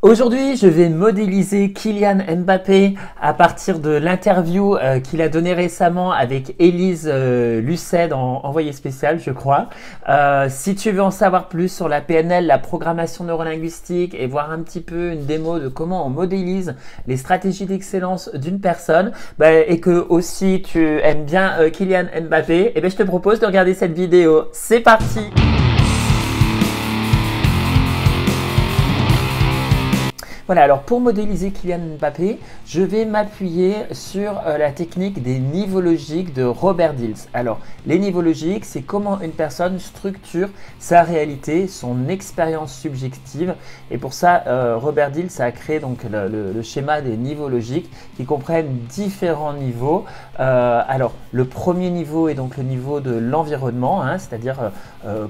Aujourd'hui, je vais modéliser Kylian Mbappé à partir de l'interview qu'il a donnée récemment avec Élise Lucet dans Envoyé spécial, je crois. Si tu veux en savoir plus sur la PNL, la programmation neurolinguistique et voir un petit peu une démo de comment on modélise les stratégies d'excellence d'une personne et que aussi tu aimes bien Kylian Mbappé, je te propose de regarder cette vidéo. C'est parti! Voilà, alors pour modéliser Kylian Mbappé, je vais m'appuyer sur la technique des niveaux logiques de Robert Dills. Alors, les niveaux logiques, c'est comment une personne structure sa réalité, son expérience subjective. Et pour ça, Robert Dills a créé donc le schéma des niveaux logiques qui comprennent différents niveaux. Alors, le premier niveau est donc le niveau de l'environnement, c'est-à-dire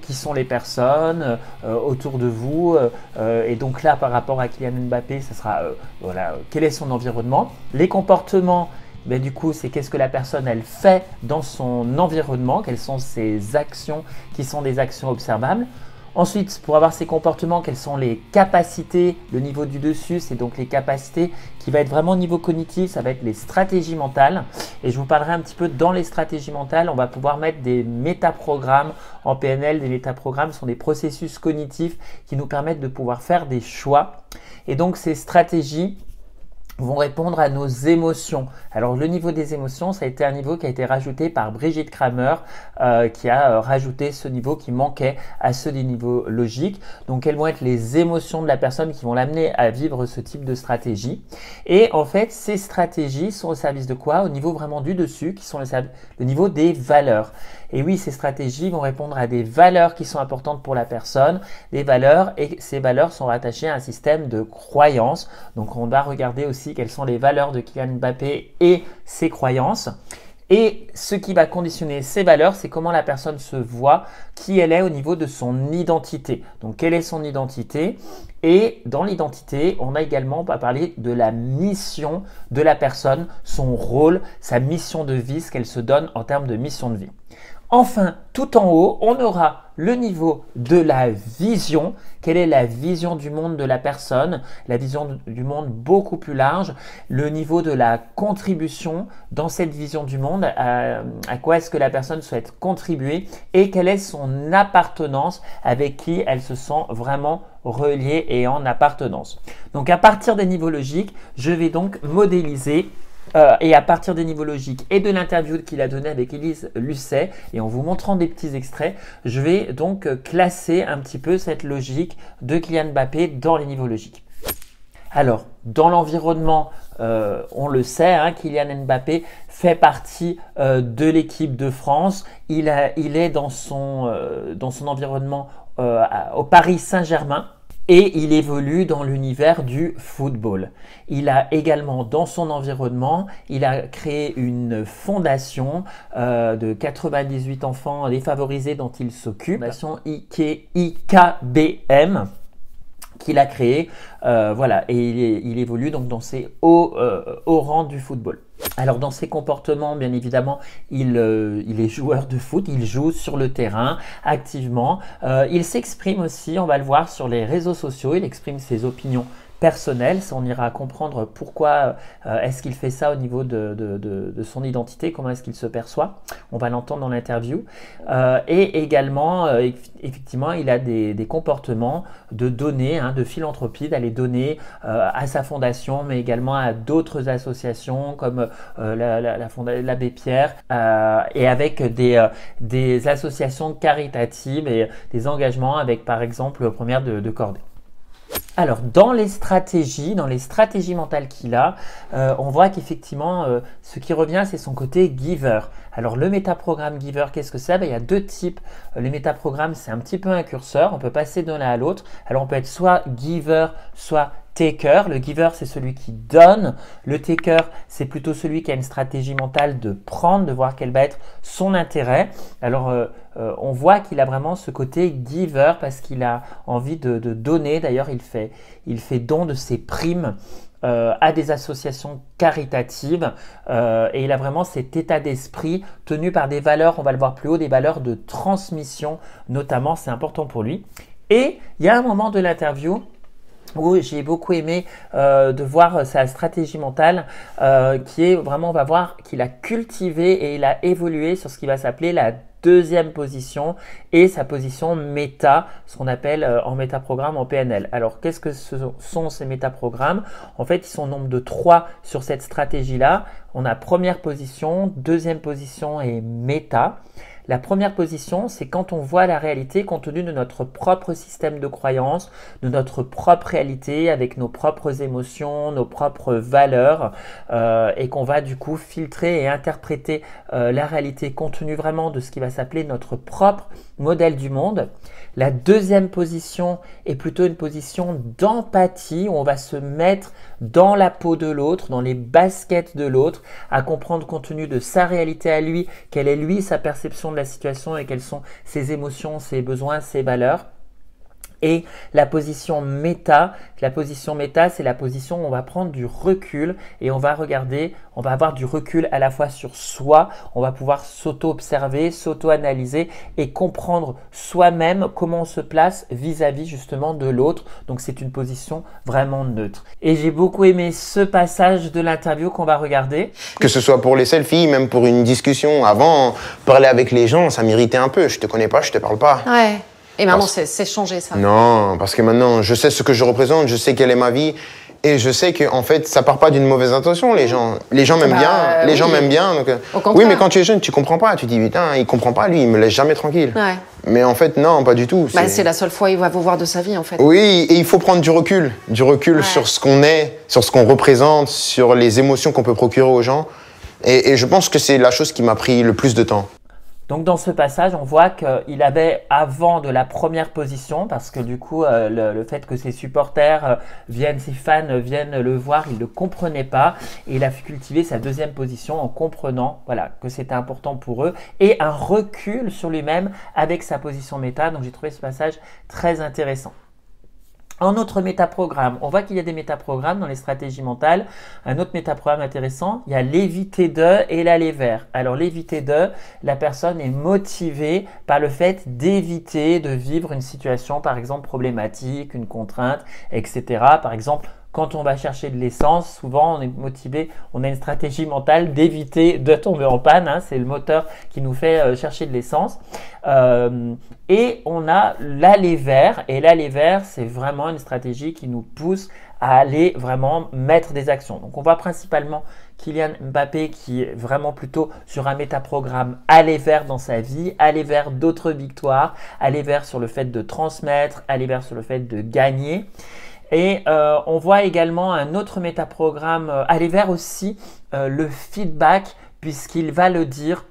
qui sont les personnes autour de vous. Et donc là, par rapport à Kylian Mbappé, ce sera quel est son environnement. Les comportements, du coup, c'est qu'est-ce que la personne elle fait dans son environnement, quelles sont ses actions qui sont des actions observables. Ensuite, pour avoir ces comportements, quelles sont les capacités? Le niveau du dessus, c'est donc les capacités qui va être vraiment au niveau cognitif, ça va être les stratégies mentales. Et je vous parlerai un petit peu dans les stratégies mentales, on va pouvoir mettre des métaprogrammes en PNL. Des métaprogrammes sont des processus cognitifs qui nous permettent de pouvoir faire des choix. Et donc, ces stratégies vont répondre à nos émotions. Alors le niveau des émotions, ça a été un niveau qui a été rajouté par Brigitte Kramer qui a rajouté ce niveau qui manquait à ceux des niveaux logiques. Donc quelles vont être les émotions de la personne qui vont l'amener à vivre ce type de stratégie. Et en fait, ces stratégies sont au service de quoi? Au niveau vraiment du dessus, qui sont le niveau des valeurs. Et oui, ces stratégies vont répondre à des valeurs qui sont importantes pour la personne, des valeurs, et ces valeurs sont rattachées à un système de croyances. Donc on va regarder aussi quelles sont les valeurs de Kylian Mbappé et ses croyances. Et ce qui va conditionner ces valeurs, c'est comment la personne se voit, qui elle est au niveau de son identité. Donc, quelle est son identité? Et dans l'identité, on a également parlé de la mission de la personne, son rôle, sa mission de vie, ce qu'elle se donne en termes de mission de vie. Enfin, tout en haut, on aura le niveau de la vision. Quelle est la vision du monde de la personne? La vision du monde beaucoup plus large. Le niveau de la contribution dans cette vision du monde. À quoi est-ce que la personne souhaite contribuer? Et quelle est son appartenance, avec qui elle se sent vraiment reliée et en appartenance. Donc, à partir des niveaux logiques, je vais donc modéliser et à partir des niveaux logiques et de l'interview qu'il a donnée avec Élise Lucet, et en vous montrant des petits extraits, je vais donc classer un petit peu cette logique de Kylian Mbappé dans les niveaux logiques. Alors, dans l'environnement, on le sait, Kylian Mbappé fait partie de l'équipe de France. Il est dans son environnement au Paris Saint-Germain. Et il évolue dans l'univers du football. Il a également dans son environnement, il a créé une fondation de 98 enfants défavorisés dont il s'occupe, fondation IKBM qu'il a créée, et il évolue donc dans ces hauts rangs du football. Alors dans ses comportements, bien évidemment, il est joueur de foot, il joue sur le terrain activement. Il s'exprime aussi, on va le voir sur les réseaux sociaux, il exprime ses opinions personnelles. On ira comprendre pourquoi est-ce qu'il fait ça au niveau de son identité, comment est-ce qu'il se perçoit. On va l'entendre dans l'interview. Et également, effectivement, il a des comportements de donner, de philanthropie, d'aller donner à sa fondation, mais également à d'autres associations comme l'Abbé Pierre et avec des associations caritatives et des engagements avec, par exemple, Première de Cordée. Alors, dans les stratégies mentales qu'il a, on voit qu'effectivement, ce qui revient, c'est son côté giver. Alors, le métaprogramme giver, qu'est-ce que c'est? Il y a deux types. Les métaprogrammes, c'est un petit peu un curseur. On peut passer de l'un à l'autre. Alors, on peut être soit giver, soit taker. Le giver, c'est celui qui donne. Le taker, c'est plutôt celui qui a une stratégie mentale de prendre, de voir quel va être son intérêt. Alors, on voit qu'il a vraiment ce côté giver parce qu'il a envie de donner. D'ailleurs, il fait don de ses primes à des associations caritatives et il a vraiment cet état d'esprit tenu par des valeurs, on va le voir plus haut, des valeurs de transmission notamment, c'est important pour lui. Et il y a un moment de l'interview où j'ai beaucoup aimé de voir sa stratégie mentale qui est vraiment, on va voir qu'il a cultivé et il a évolué sur ce qui va s'appeler la deuxième position et sa position méta, ce qu'on appelle en métaprogramme en PNL. Alors, qu'est-ce que ce sont ces métaprogrammes? En fait, ils sont au nombre de 3 sur cette stratégie-là. On a première position, deuxième position et méta. La première position, c'est quand on voit la réalité compte tenu de notre propre système de croyance, de notre propre réalité avec nos propres émotions, nos propres valeurs et qu'on va du coup filtrer et interpréter la réalité compte tenu vraiment de ce qui va s'appeler notre propre modèle du monde. La deuxième position est plutôt une position d'empathie où on va se mettre dans la peau de l'autre, dans les baskets de l'autre, à comprendre compte tenu de sa réalité à lui, quelle est lui sa perception de la situation et quelles sont ses émotions, ses besoins, ses valeurs. Et la position méta, c'est la position où on va prendre du recul et on va regarder, on va avoir du recul à la fois sur soi, on va pouvoir s'auto-observer, s'auto-analyser et comprendre soi-même comment on se place vis-à-vis justement de l'autre. Donc c'est une position vraiment neutre. Et j'ai beaucoup aimé ce passage de l'interview qu'on va regarder. Que ce soit pour les selfies, même pour une discussion. Avant, parler avec les gens, ça m'irritait un peu. Je te connais pas, je te parle pas. Ouais. Et maintenant, c'est changé, ça. Non, parce que maintenant, je sais ce que je représente, je sais quelle est ma vie, et je sais que en fait, ça part pas d'une mauvaise intention. Les gens m'aiment bien, les gens m'aiment bien. Donc, oui, mais quand tu es jeune, tu comprends pas. Tu dis putain, il comprend pas, lui, il me laisse jamais tranquille. Ouais. Mais en fait, non, pas du tout. C'est la seule fois il va vous voir de sa vie, en fait. Oui, et il faut prendre du recul sur ce qu'on est, sur ce qu'on représente, sur les émotions qu'on peut procurer aux gens. Et je pense que c'est la chose qui m'a pris le plus de temps. Donc dans ce passage, on voit qu'il avait avant de la première position, parce que du coup, le fait que ses supporters ses fans viennent le voir, il ne le comprenait pas. Et il a cultivé sa deuxième position en comprenant que c'était important pour eux et un recul sur lui-même avec sa position méta. Donc j'ai trouvé ce passage très intéressant. En autre métaprogramme, on voit qu'il y a des métaprogrammes dans les stratégies mentales. Un autre métaprogramme intéressant, il y a l'éviter de et l'aller vers. Alors l'éviter de, la personne est motivée par le fait d'éviter de vivre une situation par exemple problématique, une contrainte, etc. Par exemple, quand on va chercher de l'essence, souvent on est motivé, on a une stratégie mentale d'éviter de tomber en panne. C'est le moteur qui nous fait chercher de l'essence. Et on a l'aller vers. Et l'aller vers, c'est vraiment une stratégie qui nous pousse à aller vraiment mettre des actions. Donc on voit principalement Kylian Mbappé qui est vraiment plutôt sur un métaprogramme aller vers dans sa vie, aller vers d'autres victoires, aller vers sur le fait de transmettre, aller vers sur le fait de gagner. Et on voit également un autre métaprogramme aller vers aussi le feedback, puisqu'il va le dire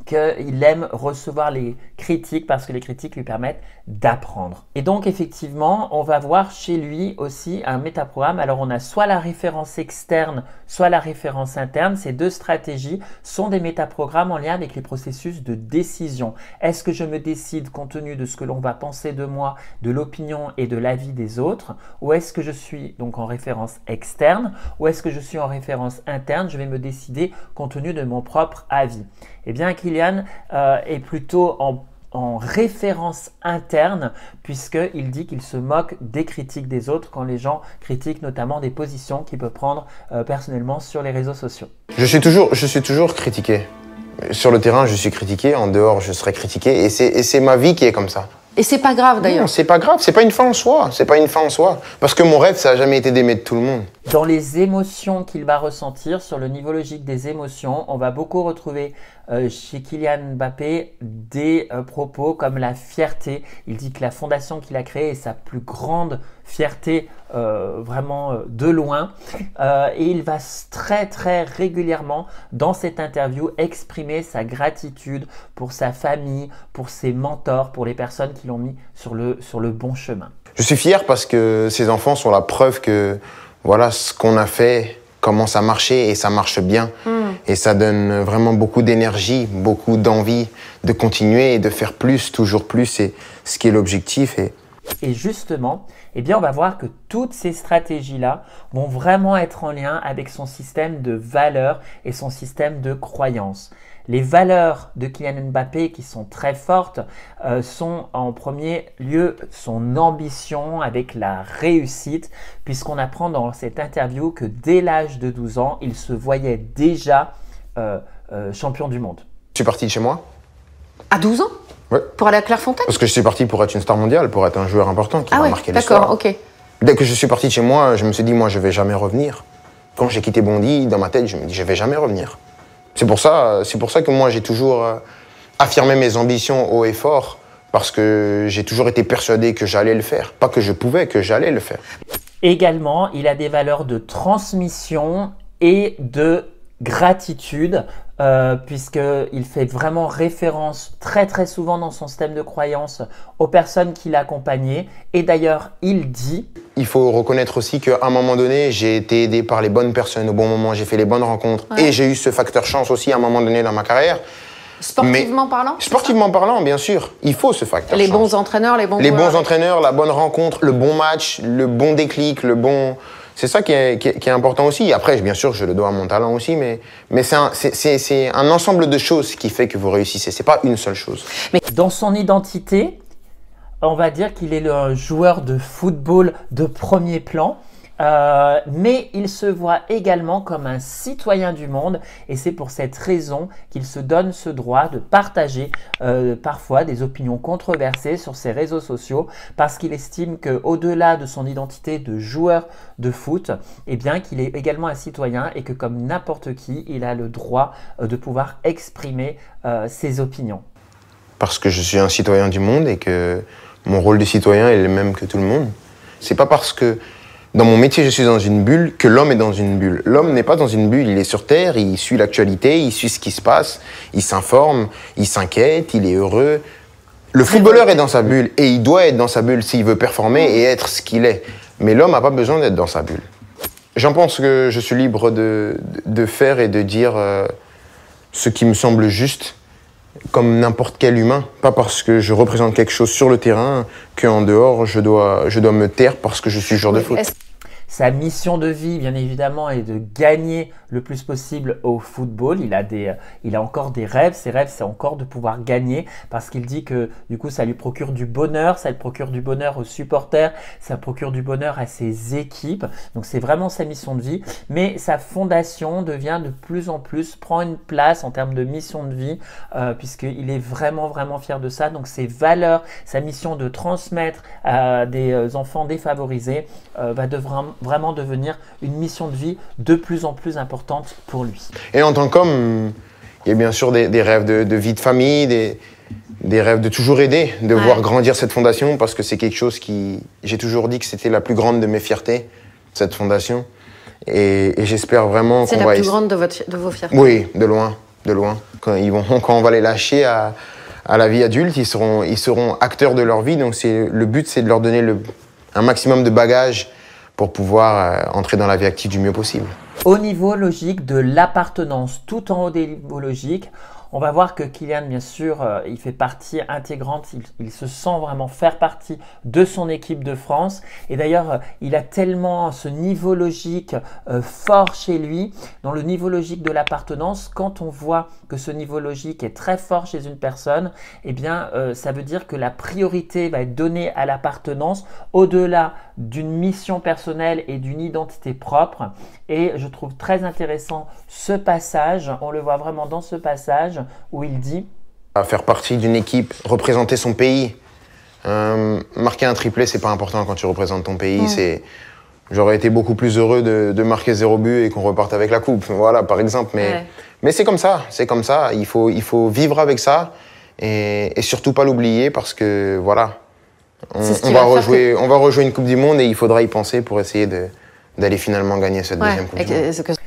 qu'il aime recevoir les critiques parce que les critiques lui permettent d'apprendre. Et donc effectivement, on va voir chez lui aussi un métaprogramme. Alors on a soit la référence externe, soit la référence interne. Ces deux stratégies sont des métaprogrammes en lien avec les processus de décision. Est-ce que je me décide compte tenu de ce que l'on va penser de moi, de l'opinion et de l'avis des autres, ou est-ce que je suis donc en référence externe, ou est-ce que je suis en référence interne? Je vais me décider compte tenu de mon propre avis. Eh bien, Kylian est plutôt en référence interne puisqu'il dit qu'il se moque des critiques des autres quand les gens critiquent notamment des positions qu'il peut prendre personnellement sur les réseaux sociaux. Je suis toujours critiqué. Sur le terrain, je suis critiqué. En dehors, je serai critiqué. Et c'est ma vie qui est comme ça. Et c'est pas grave d'ailleurs. Non, c'est pas grave. C'est pas une fin en soi. C'est pas une fin en soi. Parce que mon rêve, ça a jamais été d'aimer tout le monde. Dans les émotions qu'il va ressentir, sur le niveau logique des émotions, on va beaucoup retrouver chez Kylian Mbappé des propos comme la fierté. Il dit que la fondation qu'il a créée est sa plus grande fierté vraiment de loin. Et il va très très régulièrement dans cette interview exprimer sa gratitude pour sa famille, pour ses mentors, pour les personnes qui l'ont mis sur le bon chemin. Je suis fier parce que ces enfants sont la preuve que voilà, ce qu'on a fait commence à marcher et ça marche bien. Et ça donne vraiment beaucoup d'énergie, beaucoup d'envie de continuer et de faire plus, toujours plus. C'est ce qui est l'objectif. Et justement, eh bien on va voir que toutes ces stratégies-là vont vraiment être en lien avec son système de valeurs et son système de croyances. Les valeurs de Kylian Mbappé qui sont très fortes sont en premier lieu son ambition avec la réussite, puisqu'on apprend dans cette interview que dès l'âge de 12 ans, il se voyait déjà champion du monde. Je suis parti de chez moi. À 12 ans? Ouais. Pour aller à Clairefontaine? Parce que je suis parti pour être une star mondiale, pour être un joueur important qui va marquer l'histoire. D'accord, ok. Dès que je suis parti de chez moi, je me suis dit, moi, je vais jamais revenir. Quand j'ai quitté Bondy, dans ma tête, je me dis, je vais jamais revenir. C'est pour ça que moi, j'ai toujours affirmé mes ambitions haut et fort, parce que j'ai toujours été persuadé que j'allais le faire. Pas que je pouvais, que j'allais le faire. Également, il a des valeurs de transmission et de gratitude, puisqu'il fait vraiment référence très très souvent dans son système de croyance aux personnes qui l'accompagnaient. Et d'ailleurs, il dit... Il faut reconnaître aussi qu'à un moment donné, j'ai été aidé par les bonnes personnes au bon moment, j'ai fait les bonnes rencontres. Ouais. Et j'ai eu ce facteur chance aussi à un moment donné dans ma carrière. Sportivement parlant? Sportivement parlant, bien sûr. Il faut ce facteur les chance. Bons entraîneurs, les bons Les joueurs. bons entraîneurs, la bonne rencontre, le bon match, le bon déclic, le bon... C'est ça qui est important aussi. Après, bien sûr, je le dois à mon talent aussi, mais c'est un ensemble de choses qui fait que vous réussissez. C'est pas une seule chose. Mais dans son identité, on va dire qu'il est le joueur de football de premier plan. Mais il se voit également comme un citoyen du monde, et c'est pour cette raison qu'il se donne ce droit de partager parfois des opinions controversées sur ses réseaux sociaux, parce qu'il estime qu'au-delà de son identité de joueur de foot, eh bien qu'il est également un citoyen et que comme n'importe qui, il a le droit de pouvoir exprimer ses opinions. Parce que je suis un citoyen du monde et que mon rôle de citoyen est le même que tout le monde. C'est pas parce que dans mon métier, je suis dans une bulle, que l'homme est dans une bulle. L'homme n'est pas dans une bulle, il est sur Terre, il suit l'actualité, il suit ce qui se passe, il s'informe, il s'inquiète, il est heureux. Le footballeur est dans sa bulle et il doit être dans sa bulle s'il veut performer et être ce qu'il est. Mais l'homme n'a pas besoin d'être dans sa bulle. J'en pense que je suis libre de faire et de dire ce qui me semble juste, comme n'importe quel humain. Pas parce que je représente quelque chose sur le terrain qu'en dehors, je dois me taire parce que je suis joueur de foot. Sa mission de vie, bien évidemment, est de gagner le plus possible au football. Il a encore des rêves. Ses rêves, c'est encore de pouvoir gagner, parce qu'il dit que du coup, ça lui procure du bonheur. Ça lui procure du bonheur aux supporters. Ça procure du bonheur à ses équipes. Donc, c'est vraiment sa mission de vie. Mais sa fondation devient de plus en plus, prend une place en termes de mission de vie, puisqu'il est vraiment, vraiment fier de ça. Donc, ses valeurs, sa mission de transmettre à des enfants défavorisés va vraiment devenir une mission de vie de plus en plus importante pour lui. Et en tant qu'homme, il y a bien sûr des rêves de vie de famille, des rêves de toujours aider, de voir grandir cette fondation, parce que c'est quelque chose qui... J'ai toujours dit que c'était la plus grande de mes fiertés, cette fondation. Et j'espère vraiment qu'on va... C'est la plus grande de vos fiertés? Oui, de loin, de loin. Quand on va les lâcher à la vie adulte, ils seront acteurs de leur vie. Donc le but, c'est de leur donner un maximum de bagages pour pouvoir entrer dans la vie active du mieux possible. Au niveau logique de l'appartenance, tout en haut des niveaux logiques, on va voir que Kylian, bien sûr, il fait partie intégrante, il se sent vraiment faire partie de son équipe de France. Et d'ailleurs, il a tellement ce niveau logique fort chez lui. Dans le niveau logique de l'appartenance, quand on voit que ce niveau logique est très fort chez une personne, eh bien, ça veut dire que la priorité va être donnée à l'appartenance au-delà d'une mission personnelle et d'une identité propre. Et je trouve très intéressant ce passage, on le voit vraiment dans ce passage où il dit faire partie d'une équipe, représenter son pays. Marquer un triplé, c'est pas important quand tu représentes ton pays. J'aurais été beaucoup plus heureux de marquer 0 but et qu'on reparte avec la coupe, voilà, par exemple. Mais c'est comme ça, il faut vivre avec ça et surtout pas l'oublier, parce que voilà, on va rejouer une Coupe du Monde et il faudra y penser pour essayer d'aller finalement gagner cette deuxième Coupe du Monde.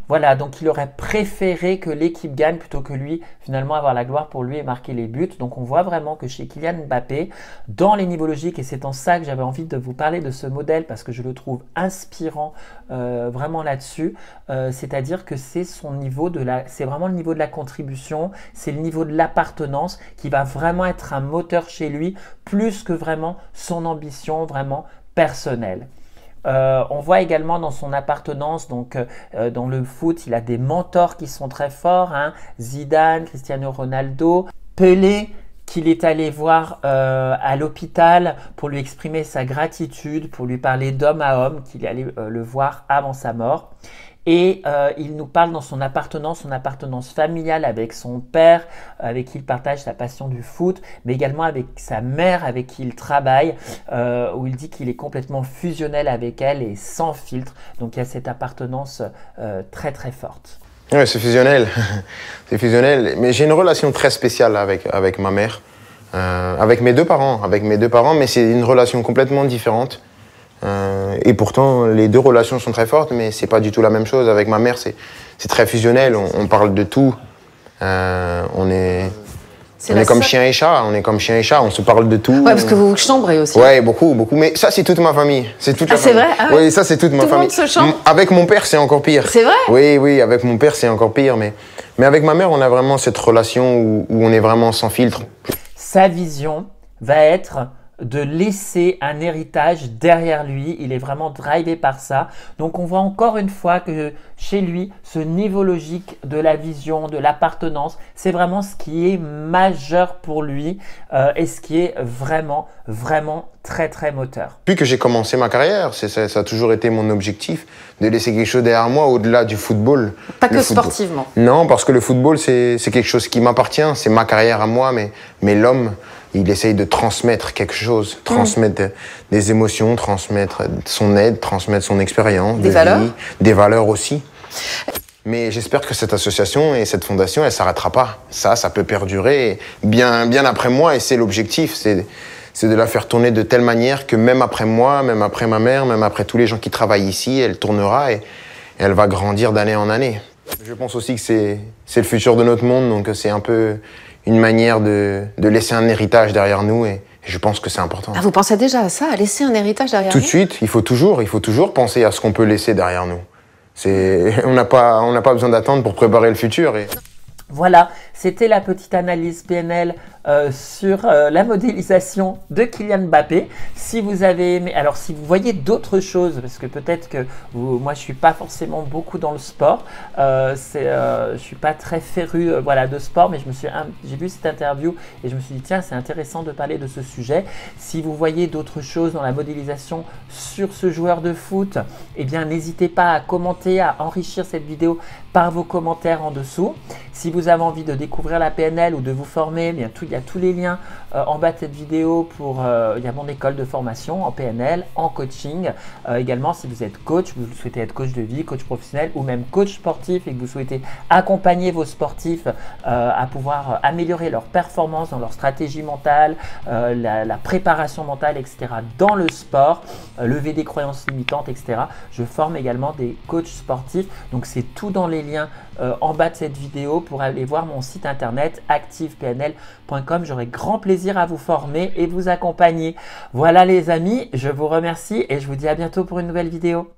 Voilà, donc il aurait préféré que l'équipe gagne plutôt que lui, finalement, avoir la gloire pour lui et marquer les buts. Donc on voit vraiment que chez Kylian Mbappé, dans les niveaux logiques, et c'est en ça que j'avais envie de vous parler de ce modèle, parce que je le trouve inspirant vraiment là-dessus, c'est-à-dire que c'est c'est vraiment le niveau de la contribution, c'est le niveau de l'appartenance qui va vraiment être un moteur chez lui, plus que vraiment son ambition vraiment personnel. On voit également dans son appartenance, donc dans le foot, il a des mentors qui sont très forts, hein, Zidane, Cristiano Ronaldo, Pelé, qu'il est allé voir à l'hôpital pour lui exprimer sa gratitude, pour lui parler d'homme à homme, qu'il est allé le voir avant sa mort. Et il nous parle dans son appartenance familiale avec son père, avec qui il partage sa passion du foot, mais également avec sa mère avec qui il travaille, où il dit qu'il est complètement fusionnel avec elle et sans filtre. Donc il y a cette appartenance très très forte. Oui, c'est fusionnel. C'est fusionnel. Mais j'ai une relation très spéciale avec ma mère, avec mes deux parents, mais c'est une relation complètement différente. Et pourtant, les deux relations sont très fortes, mais c'est pas du tout la même chose. Avec ma mère, c'est très fusionnel, on parle de tout. On est comme chien et chat, on se parle de tout. Ouais, parce que vous vous chambrez aussi. Ouais, beaucoup, beaucoup. Mais ça, c'est toute ma famille. C'est toute la famille. C'est vrai? Ah ouais. Oui, ça, c'est toute ma famille. Tout le monde se chambre? Avec mon père, c'est encore pire. C'est vrai? Oui, oui, avec mon père, c'est encore pire. Mais avec ma mère, on a vraiment cette relation où on est vraiment sans filtre. Sa vision va être de laisser un héritage derrière lui. Il est vraiment drivé par ça. Donc, on voit encore une fois que chez lui, ce niveau logique de la vision, de l'appartenance, c'est vraiment ce qui est majeur pour lui et ce qui est vraiment, vraiment très, très moteur. Depuis que j'ai commencé ma carrière, ça a toujours été mon objectif de laisser quelque chose derrière moi au-delà du football. Pas que sportivement. Non, parce que le football, c'est quelque chose qui m'appartient. C'est ma carrière à moi, mais l'homme, il essaye de transmettre quelque chose, transmettre des émotions, transmettre son aide, transmettre son expérience, des valeurs, des valeurs aussi. Mais j'espère que cette association et cette fondation, elle s'arrêtera pas. Ça peut perdurer bien après moi et c'est l'objectif, c'est de la faire tourner de telle manière que même après moi, même après ma mère, même après tous les gens qui travaillent ici, elle tournera et elle va grandir d'année en année. Je pense aussi que c'est le futur de notre monde, donc c'est un peu une manière de laisser un héritage derrière nous et je pense que c'est important. Ah, vous pensez déjà à ça, à laisser un héritage derrière vous? Tout de suite, il faut toujours penser à ce qu'on peut laisser derrière nous. On n'a pas besoin d'attendre pour préparer le futur. Voilà, c'était la petite analyse PNL sur la modélisation de Kylian Mbappé. Si vous avez aimé, alors si vous voyez d'autres choses, parce que peut-être que moi je suis pas forcément beaucoup dans le sport, je suis pas très féru voilà, de sport, mais j'ai vu cette interview et je me suis dit tiens c'est intéressant de parler de ce sujet. Si vous voyez d'autres choses dans la modélisation sur ce joueur de foot, eh bien n'hésitez pas à commenter, à enrichir cette vidéo par vos commentaires en dessous. Si vous avez envie de découvrir la PNL ou de vous former, eh bien il y a tous les liens en bas de cette vidéo il y a mon école de formation en PNL, en coaching. Également, si vous êtes coach, vous souhaitez être coach de vie, coach professionnel ou même coach sportif et que vous souhaitez accompagner vos sportifs à pouvoir améliorer leur performance dans leur stratégie mentale, la préparation mentale, etc. dans le sport, lever des croyances limitantes, etc. Je forme également des coachs sportifs. Donc, c'est tout dans les liens en bas de cette vidéo pour aller voir mon site internet activepnl.com. J'aurai grand plaisir à vous former et vous accompagner. Voilà les amis, je vous remercie et je vous dis à bientôt pour une nouvelle vidéo.